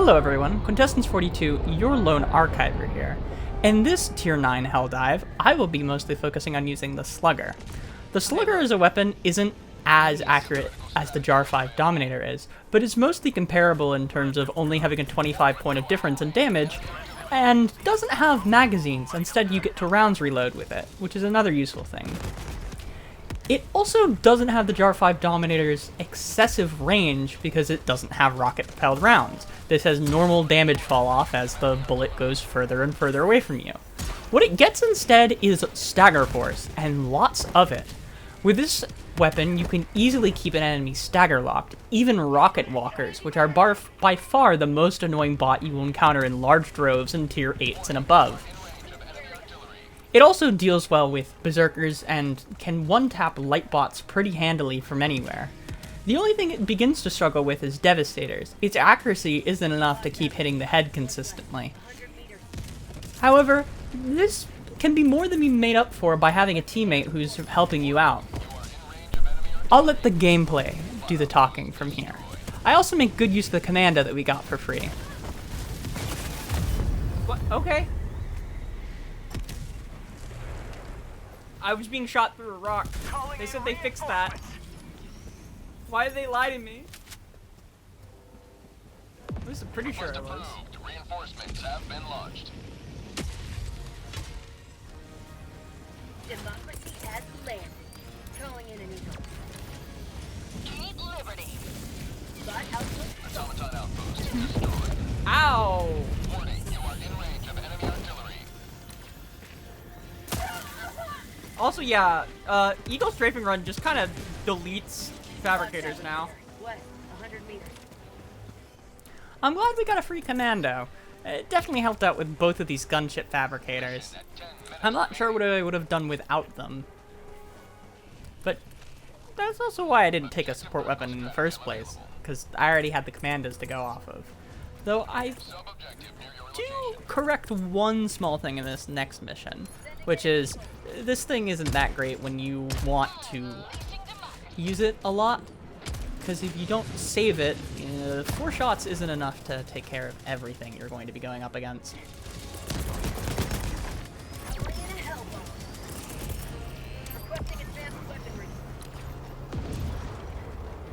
Hello everyone, Quintessence42, your lone archiver here. In this Tier 9 Hell Dive, I will be mostly focusing on using the Slugger. The Slugger as a weapon isn't as accurate as the Jar 5 Dominator is, but is mostly comparable in terms of only having a 25 point of difference in damage, and doesn't have magazines. Instead you get to rounds reload with it, which is another useful thing. It also doesn't have the Jar 5 Dominator's excessive range because it doesn't have rocket-propelled rounds. This has normal damage fall off as the bullet goes further and further away from you. What it gets instead is stagger force, and lots of it. With this weapon, you can easily keep an enemy stagger locked, even rocket walkers, which are by far the most annoying bot you will encounter in large droves in Tier 8s and above. It also deals well with berserkers and can one-tap light bots pretty handily from anywhere. The only thing it begins to struggle with is devastators. Its accuracy isn't enough to keep hitting the head consistently. However, this can be more than be made up for by having a teammate who's helping you out. I'll let the gameplay do the talking from here. I also make good use of the commando that we got for free. What? Okay. I was being shot through a rock. They said they fixed that. Why did they lie to me? At least I'm pretty sure it was. Reinforcements have been launched. Democracy has landed. Calling in an eagle. Keep liberty. But output. Automaton outpost destroyed. Ow! Warning, you are in range of enemy artillery. Also, yeah, Eagle Strafing Run just kind of deletes fabricators now. West, 100 meters. I'm glad we got a free commando. It definitely helped out with both of these gunship fabricators. I'm not sure what I would have done without them. But that's also why I didn't take a support weapon in the first place, because I already had the commandos to go off of. Though I do correct one small thing in this next mission, which is this thing isn't that great when you want to use it a lot, because if you don't save it, 4 shots isn't enough to take care of everything you're going to be going up against.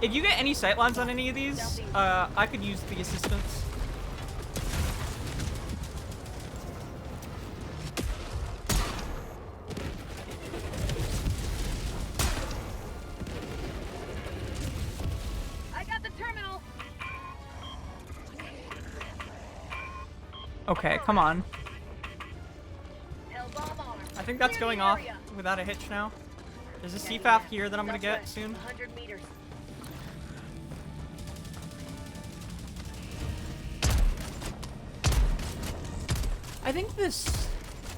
If you get any sightlines on any of these, I could use the assistance. Okay, come on. I think that's going off without a hitch now. There's a CFAF here that I'm gonna get soon. I think this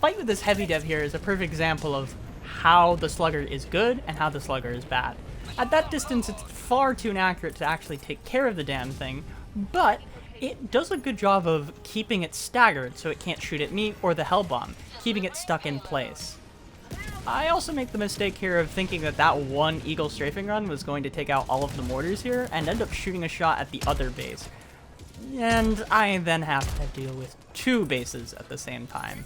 fight with this heavy dev here is a perfect example of how the Slugger is good and how the Slugger is bad. At that distance, it's far too inaccurate to actually take care of the damn thing, but it does a good job of keeping it staggered so it can't shoot at me or the hell bomb, keeping it stuck in place. I also make the mistake here of thinking that that one Eagle Strafing Run was going to take out all of the mortars here and end up shooting a shot at the other base. And I then have to deal with 2 bases at the same time.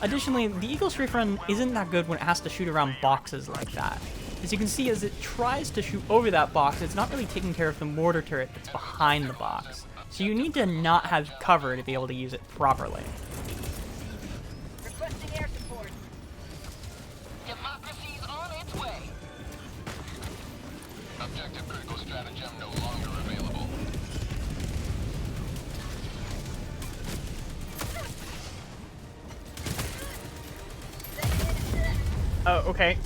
Additionally, the Eagle Strafe Run isn't that good when it has to shoot around boxes like that. As you can see, as it tries to shoot over that box, it's not really taking care of the mortar turret that's behind the box. So you need to not have cover to be able to use it properly. Requesting air support. Democracy's on its way. Objective critical stratagem no longer available. Oh, okay.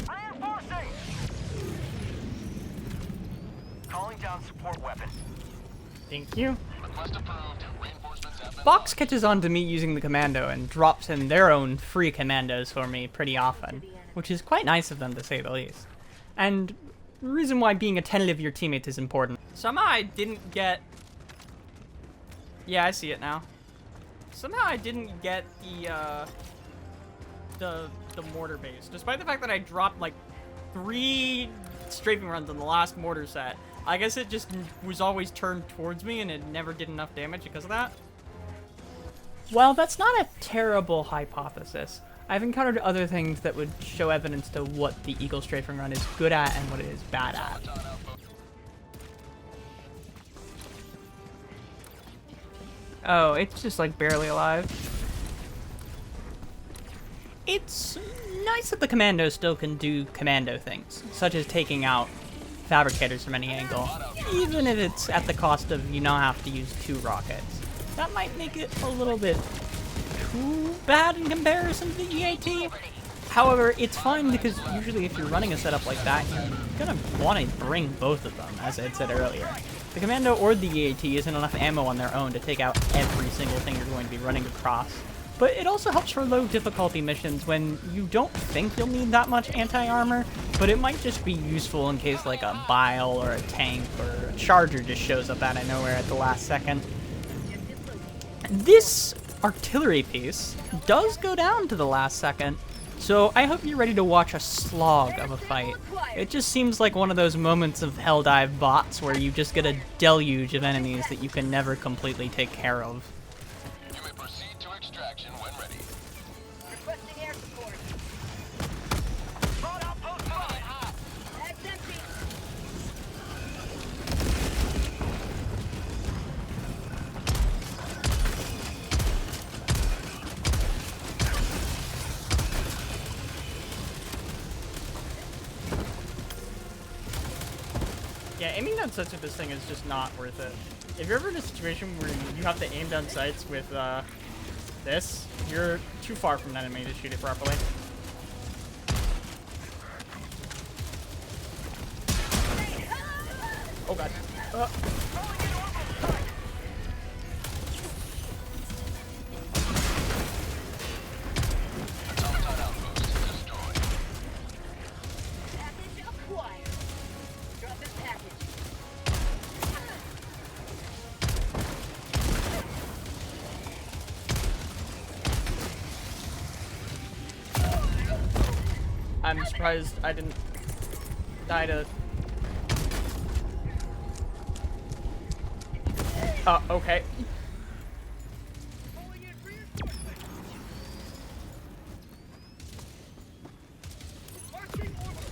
Reinforcing. Calling down support weapon. Thank you. Request approved. Reinforcements have been Box catches on to me using the commando and drops in their own free commandos for me pretty often, which is quite nice of them to say the least. And the reason why being attentive to your teammates is important. Somehow I didn't get... Yeah, I see it now. Somehow I didn't get the mortar base, despite the fact that I dropped like 3 strafing runs on the last mortar set. I guess it just was always turned towards me and it never did enough damage because of that. Well, that's not a terrible hypothesis. I've encountered other things that would show evidence to what the Eagle strafing run is good at and what it is bad at. Oh, it's just like barely alive. It's nice that the commando still can do commando things, such as taking out fabricators from any angle, even if it's at the cost of you now have to use 2 rockets. That might make it a little bit too bad in comparison to the EAT. However, it's fine because usually if you're running a setup like that, you're gonna want to bring both of them, as I had said earlier. The commando or the EAT isn't enough ammo on their own to take out every single thing you're going to be running across. But it also helps for low difficulty missions when you don't think you'll need that much anti-armor, but it might just be useful in case like a bile or a tank or a charger just shows up out of nowhere at the last second. This artillery piece does go down to the last second, so I hope you're ready to watch a slog of a fight. It just seems like one of those moments of Helldive bots where you just get a deluge of enemies that you can never completely take care of. You may proceed to extraction when ready. Requesting air support. Front outpost front. That's empty. Yeah, aiming down sights with this thing is just not worth it. If you're ever in a situation where you have to aim down sights with this, you're too far from an enemy to shoot it properly. Oh god. Automaton outpost destroyed. Package acquired. Drop in package. I'm surprised I didn't die to... Oh, okay. Pulling in reinforcements. Marching order.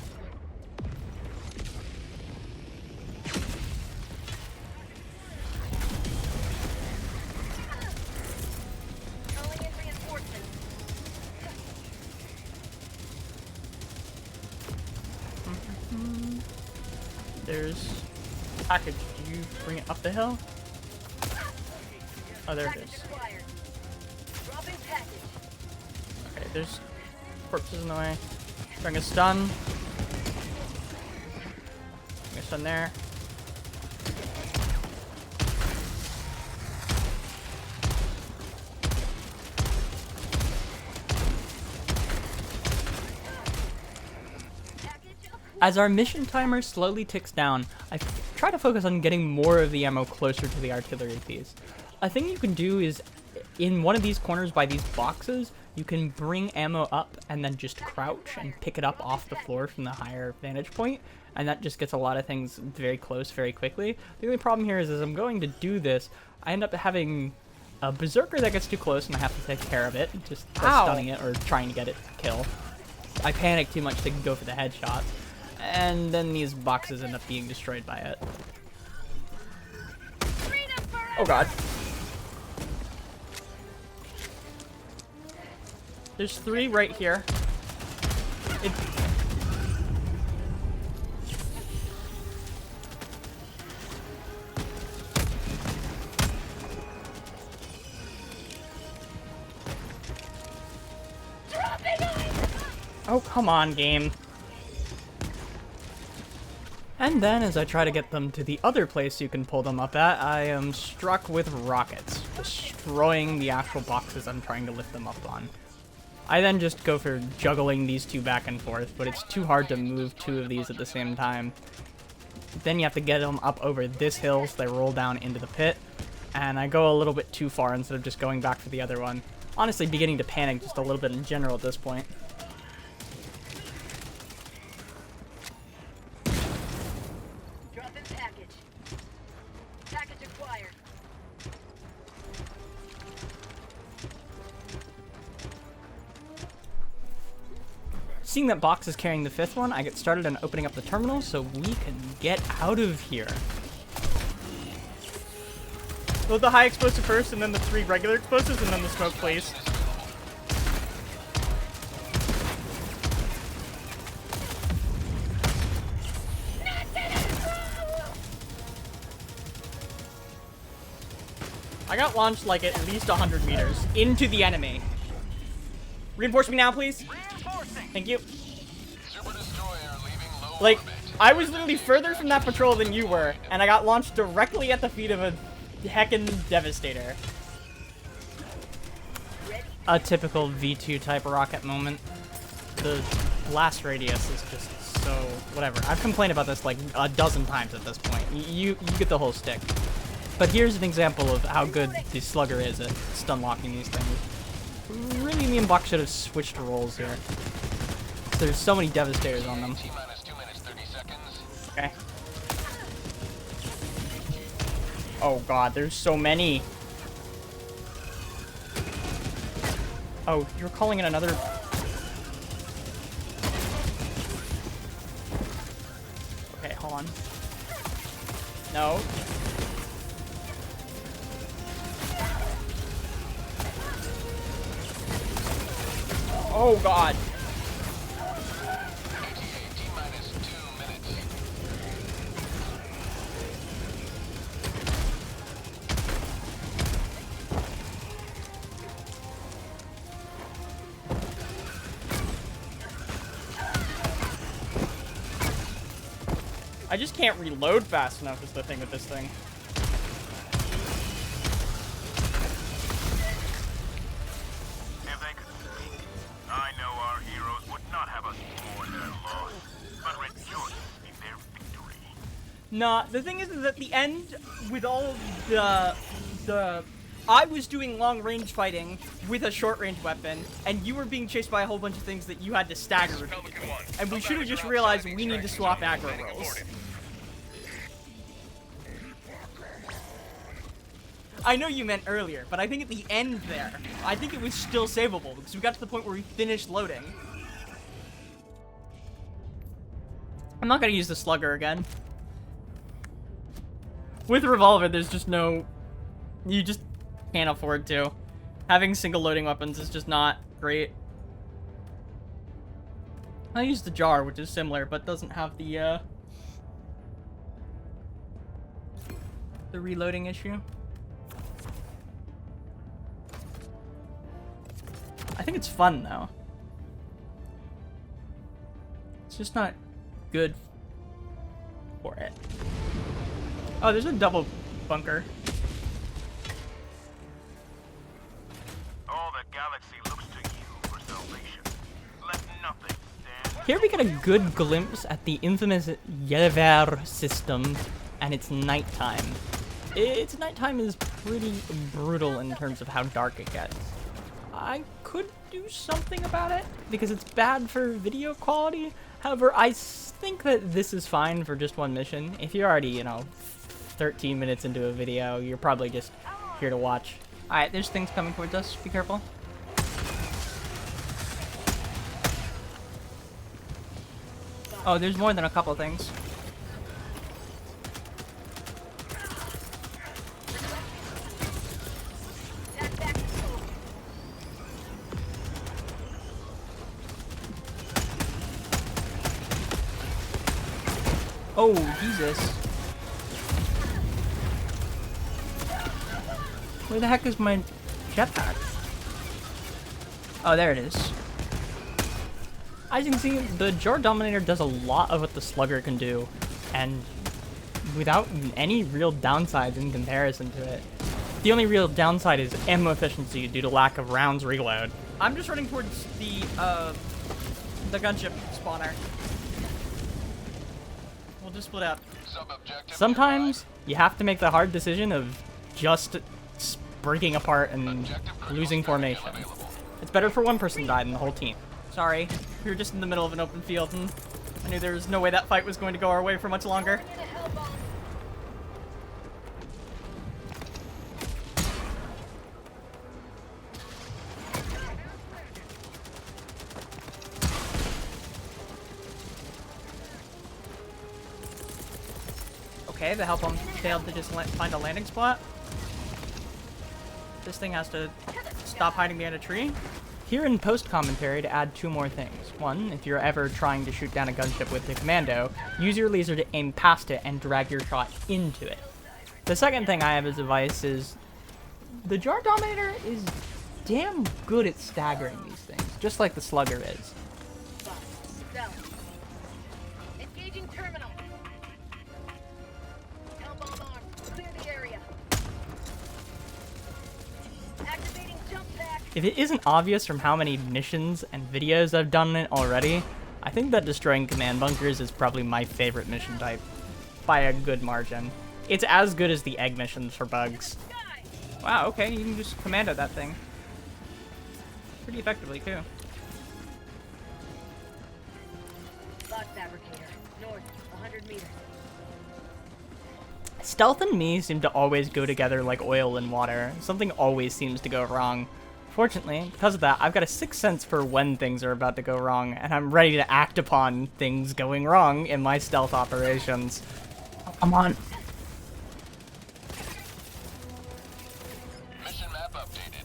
Calling in reinforcements. There's package. Do you bring it up the hill? Oh, there it Package is. acquired. Dropping package. Okay, there's corpses in the way. Bring a stun. Bring a stun there. As our mission timer slowly ticks down, I try to focus on getting more of the ammo closer to the artillery piece. A thing you can do is, in one of these corners by these boxes, you can bring ammo up and then just crouch and pick it up off the floor from the higher vantage point, and that just gets a lot of things very close very quickly. The only problem here is as I'm going to do this, I end up having a berserker that gets too close and I have to take care of it, just by stunning it or trying to get it to kill. I panic too much to go for the headshots, and then these boxes end up being destroyed by it. Oh god. There's 3 right here. Oh, come on, game. And then, as I try to get them to the other place you can pull them up at, I am struck with rockets, destroying the actual boxes I'm trying to lift them up on. I then just go for juggling these 2 back and forth, but it's too hard to move 2 of these at the same time. Then you have to get them up over this hill so they roll down into the pit, and I go a little bit too far instead of just going back for the other one. Honestly, beginning to panic just a little bit in general at this point. Seeing that Box is carrying the 5th one, I get started on opening up the terminal so we can get out of here. Load the high explosive first, and then the 3 regular explosives, and then the smoke, please. I got launched like at least 100 meters into the enemy. Reinforce me now, please. Thank you. Super destroyer leaving low Like, orbit. I was literally further from that patrol than you were, and I got launched directly at the feet of a heckin' Devastator. A typical V2 type rocket moment. The blast radius is just so whatever. I've complained about this like a dozen times at this point. You get the whole stick. But here's an example of how good the Slugger is at stun locking these things. Really, me and Buck should have switched roles here. There's so many Devastators on them. T-minus 2 minutes, 30 seconds. Okay. Oh god, there's so many. Oh, you're calling in another... Okay, hold on. No. Oh god. T-minus 2 minutes. I just can't reload fast enough is the thing with this thing. If they could speak, I know our heroes would not have us mourn their loss, but rejoice in their victory. Nah, the thing is at the end, with all of the I was doing long-range fighting with a short-range weapon, and you were being chased by a whole bunch of things that you had to stagger repeatedly. And we should have just realized we need to swap aggro rolls. I know you meant earlier, but I think at the end there, I think it was still savable, because we got to the point where we finished loading. I'm not gonna use the Slugger again. With Revolver, there's just no... You just can't afford to. Having single loading weapons is just not great. I use the Jar, which is similar, but doesn't have the reloading issue. I think it's fun, though. It's just not good for it. Oh, there's a double bunker. All the galaxy looks to you for salvation. Let nothing stand. Here we get a good glimpse at the infamous Yever system, and it's nighttime. Its nighttime is pretty brutal in terms of how dark it gets. I could do something about it, because it's bad for video quality. However, I think that this is fine for just one mission. If you're already, 13 minutes into a video, you're probably just here to watch. Alright, there's things coming towards us. Be careful. Oh, there's more than a couple things. Oh, Jesus. Where the heck is my jetpack? Oh, there it is. As you can see, the Slugger Dominator does a lot of what the Slugger can do, and without any real downsides in comparison to it. The only real downside is ammo efficiency due to lack of rounds reload. I'm just running towards the gunship spawner. We'll just split up. Sub-objective Sometimes you have to make the hard decision of just breaking apart and losing formation. It's better for one person to die than the whole team. Sorry, we were just in the middle of an open field and I knew there was no way that fight was going to go our way for much longer. Okay, the help him failed to just find a landing spot. This thing has to stop hiding behind a tree. Here in post-commentary to add 2 more things. One, if you're ever trying to shoot down a gunship with the commando, use your laser to aim past it and drag your shot into it. The second thing I have as advice is the Jar Dominator is damn good at staggering these things, just like the Slugger is. Engaging terminal. Hellbomb armed. Clear the area. Activating jump pack. If it isn't obvious from how many missions and videos I've done it already, I think that destroying command bunkers is probably my favorite mission type, by a good margin. It's as good as the egg missions for bugs. Wow, okay, you can just commando that thing. Pretty effectively, too. Bot fabricator. North, 100 meters. Stealth and me seem to always go together like oil and water. Something always seems to go wrong. Fortunately, because of that, I've got a sixth sense for when things are about to go wrong, and I'm ready to act upon things going wrong in my stealth operations. Oh, come on. Mission map updated.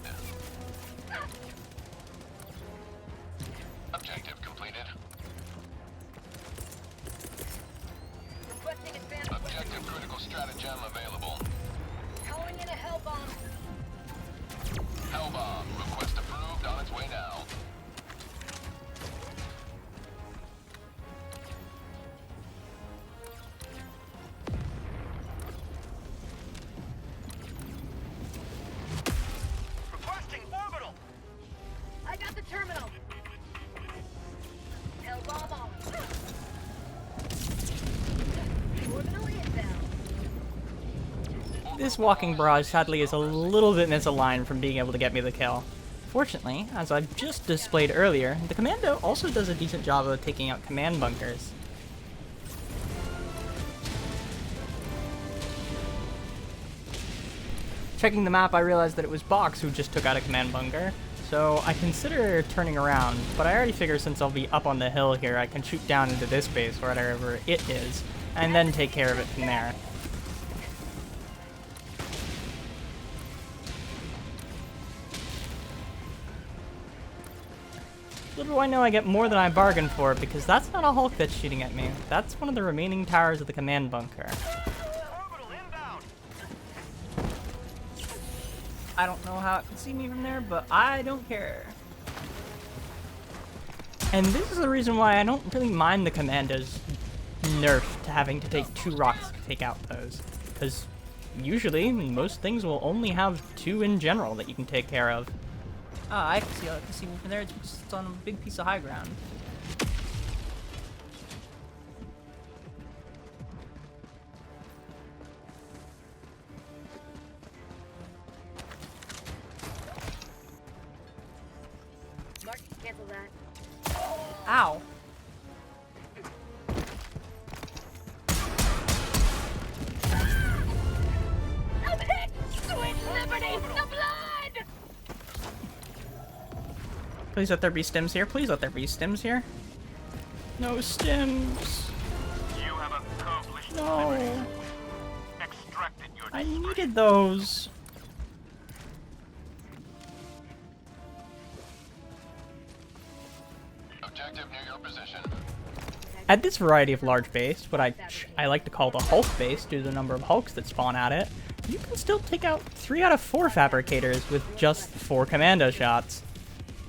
Objective completed. Requesting advanced Objective critical stratagem available. calling in a hellbomb. Hellbomb. Request approved. On its way now. Requesting orbital. I got the terminal. Hellbomb on. Orbital inbound. This walking barrage sadly is a little bit misaligned from being able to get me the kill. Fortunately, as I've just displayed earlier, the commando also does a decent job of taking out command bunkers. Checking the map, I realized that it was Box who just took out a command bunker, so I consider turning around, but I already figure since I'll be up on the hill here, I can shoot down into this base, wherever it is, and then take care of it from there. Little do I know I get more than I bargained for, because that's not a Hulk that's shooting at me. That's one of the remaining towers of the command bunker. Orbital inbound. I don't know how it can see me from there, but I don't care. And this is the reason why I don't really mind the commando's nerf to having to take 2 rocks to take out those. Because usually, most things will only have 2 in general that you can take care of. Ah, I can see me from there. It's on a big piece of high ground. Mark, cancel that. Ow. I'm hit! Sweet liberty! The blood! Please let there be stims here. Please let there be stims here. No stims. You have accomplished No. liberty. Extracted your I needed those. Objective near your position. At this variety of large base, what I like to call the Hulk base due to the number of Hulks that spawn at it, you can still take out 3 out of 4 fabricators with just 4 commando shots.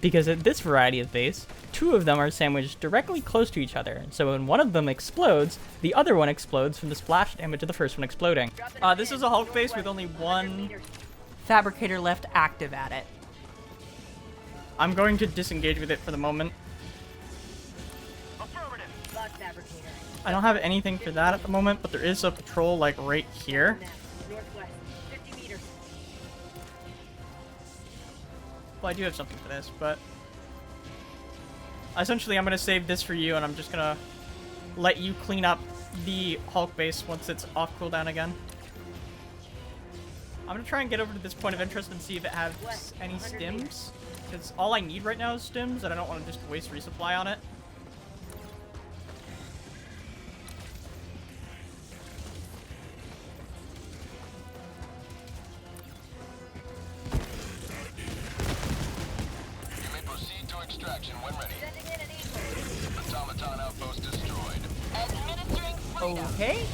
Because at this variety of base, 2 of them are sandwiched directly close to each other, so when one of them explodes, the other one explodes from the splash damage of the first one exploding. This is a Hulk base with only 1 fabricator left active at it. I'm going to disengage with it for the moment. affirmative. Bot fabricator. I don't have anything for that at the moment, but there is a patrol like right here. Northwest, 50 meters. Well, I do have something for this, but essentially I'm going to save this for you, and I'm just going to let you clean up the Hulk base once it's off cooldown again. I'm going to try and get over to this point of interest and see if it has any stims, because all I need right now is stims, and I don't want to just waste resupply on it. ready. Sending in an eagle. Automaton outpost destroyed. Administering freedom. Okay.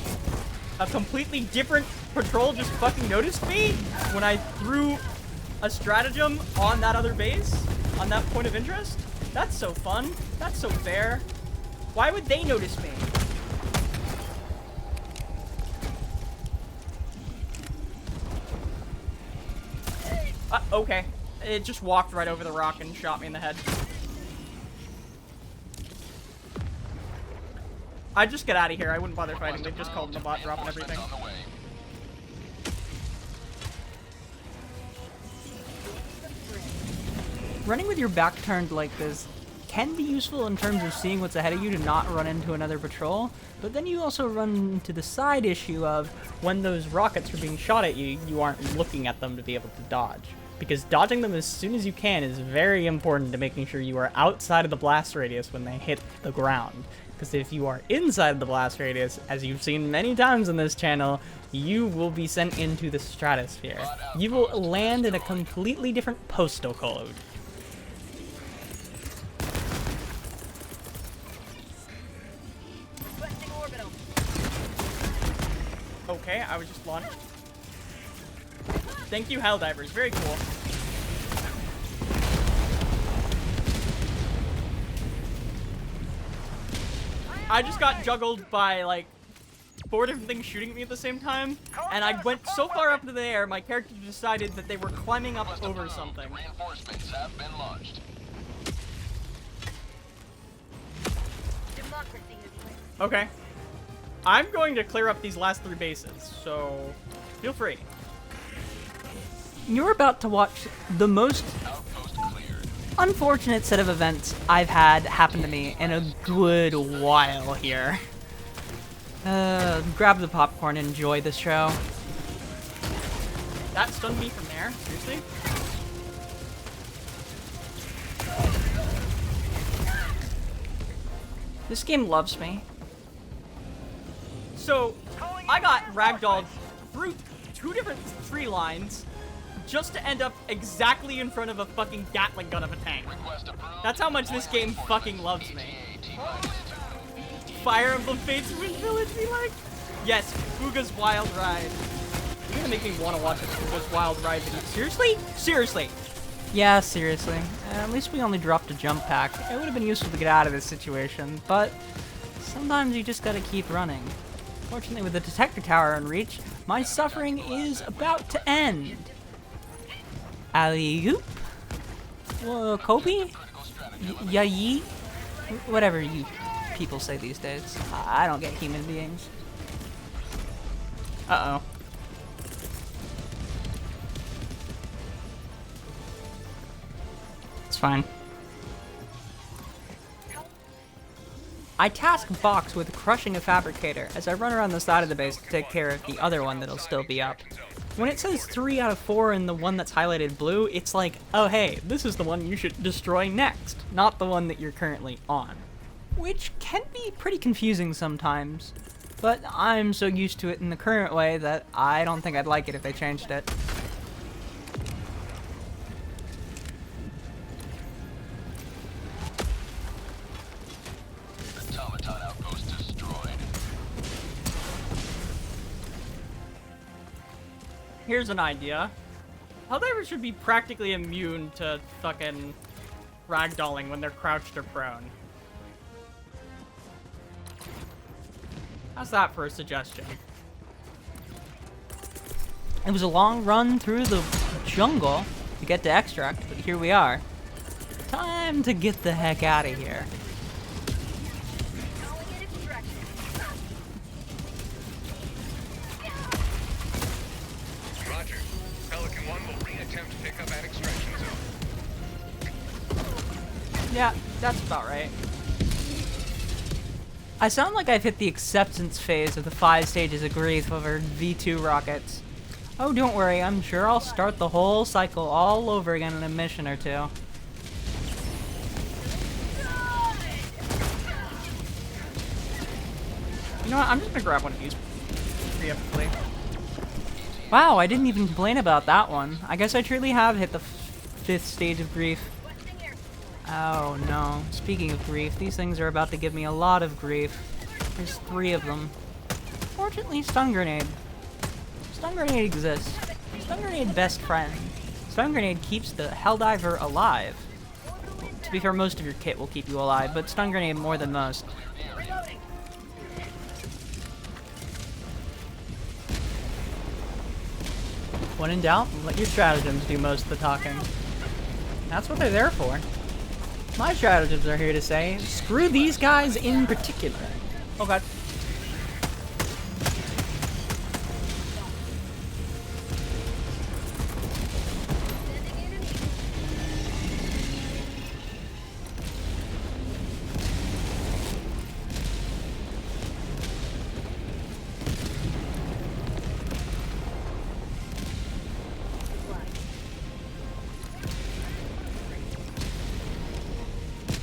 A completely different patrol just fucking noticed me when I threw a stratagem on that other base, on that point of interest. That's so fun. That's so fair. Why would they notice me? Okay. It just walked right over the rock and shot me in the head. I'd just get out of here. I wouldn't bother fighting. They just called the bot drop and everything. On the way. Running with your back turned like this can be useful in terms of seeing what's ahead of you to not run into another patrol, but then you also run into the side issue of when those rockets are being shot at you, you aren't looking at them to be able to dodge. Because dodging them as soon as you can is very important to making sure you are outside of the blast radius when they hit the ground. Because if you are inside of the blast radius, as you've seen many times on this channel, you will be sent into the stratosphere. You will land in a completely different postal code. Requesting orbital. Okay, I was just launched. Thank you, Helldivers. Very cool. I just got juggled by, like, 4 different things shooting at me at the same time, and I went so far up into the air, my character decided that they were climbing up over something. Reinforcements have been launched. Democracy is win. Okay. I'm going to clear up these last 3 bases, so feel free. You're about to watch the most Outpost cleared. unfortunate set of events I've had happen to me in a good while here. Grab the popcorn and enjoy the show. That stunned me from there? Seriously? This game loves me. So, I got ragdolled through 2 different tree lines just to end up exactly in front of a fucking Gatling gun of a tank. Request approved. That's how much this game fucking loves me. Fire Emblem Fates Wind Village be like? Yes, Fuga's Wild Ride. You're gonna make me want to watch a Fuga's Wild Ride video. Seriously? Seriously. Yeah, seriously. At least we only dropped a jump pack. It would have been useful to get out of this situation, but sometimes you just gotta keep running. Fortunately, with the detector tower in reach, my suffering is about to end. Alley-oop? Kobe? Yayi? Whatever you people say these days. I don't get human beings. Uh-oh. It's fine. I task Box with crushing a fabricator as I run around the side of the base to take care of the other one that'll still be up. When it says 3 out of 4 in the one that's highlighted blue, it's like, oh hey, this is the one you should destroy next, not the one that you're currently on. Which can be pretty confusing sometimes, but I'm so used to it in the current way that I don't think I'd like it if they changed it. Automaton outpost destroyed. Here's an idea. Helldivers should be practically immune to fucking ragdolling when they're crouched or prone. How's that for a suggestion? It was a long run through the jungle to get to extract, but here we are. Time to get the heck out of here. Calling in extraction. Roger. Pelican 1 will re-attempt pickup at extraction zone. Yeah, that's about right. I sound like I've hit the acceptance phase of the 5 stages of grief over V2 rockets. Oh, don't worry, I'm sure I'll start the whole cycle all over again in a mission or 2. You know what, I'm just gonna grab one of these preemptively. Wow, I didn't even complain about that one. I guess I truly have hit the 5th stage of grief. Requesting air support. Oh no. Speaking of grief, these things are about to give me a lot of grief. There's 3 of them. Fortunately, stun grenade. Stun grenade exists. Stun grenade best friend. Stun grenade keeps the Helldiver alive. To be fair, most of your kit will keep you alive, but stun grenade more than most. When in doubt, let your stratagems do most of the talking. That's what they're there for. My stratagems are here to say, screw these guys in particular. Oh god.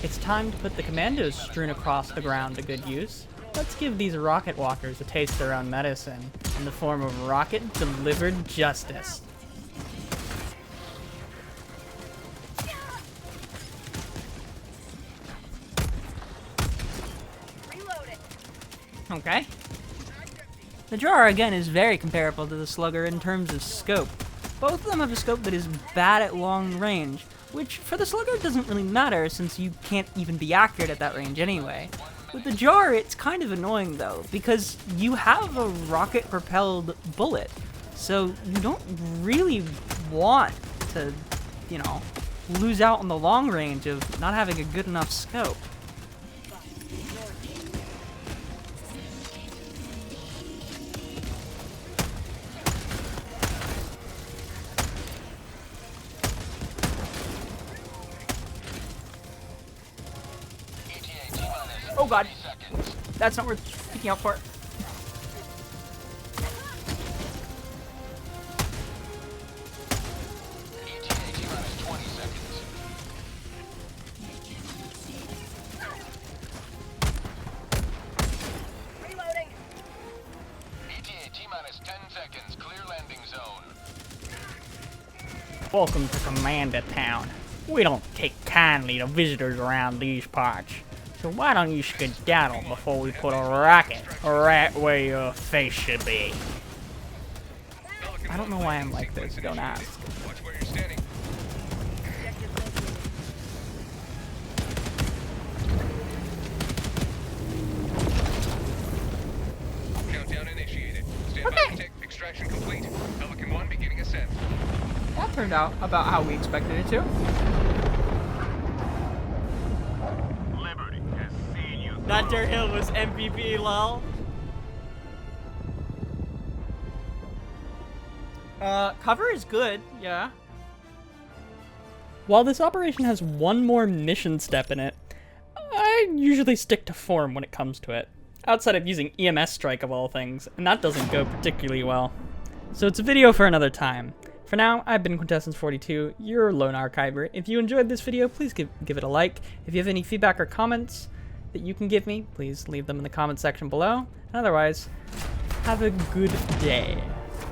It's time to put the commandos strewn across the ground to good use. Let's give these rocket walkers a taste of their own medicine in the form of rocket-delivered justice. Okay. The Jar, again, is very comparable to the Slugger in terms of scope. Both of them have a scope that is bad at long range, which for the Slugger doesn't really matter since you can't even be accurate at that range anyway. With the Jar, it's kind of annoying though, because you have a rocket-propelled bullet, so you don't really want to, you know, lose out on the long range of not having a good enough scope. Oh god, that's not worth picking out for. Reloading. ETA T-minus 10 seconds. Clear landing zone. Welcome to Commander Town. We don't take kindly to visitors around these parts. So why don't you skedaddle before we put a rocket right where your face should be? I don't know why I'm like this, don't ask. Watch where you're standing. Countdown initiated. Stand by to take extraction complete. Pelican 1 beginning ascent. That turned out about how we expected it to. That Hill was MVP, lol. Cover is good, yeah. While this operation has one more mission step in it, I usually stick to form when it comes to it. Outside of using EMS strike of all things, and that doesn't go particularly well. So it's a video for another time. For now, I've been Quintessence42, your lone archiver. If you enjoyed this video, please give it a like. If you have any feedback or comments that you can give me, please leave them in the comment section below. And otherwise, have a good day.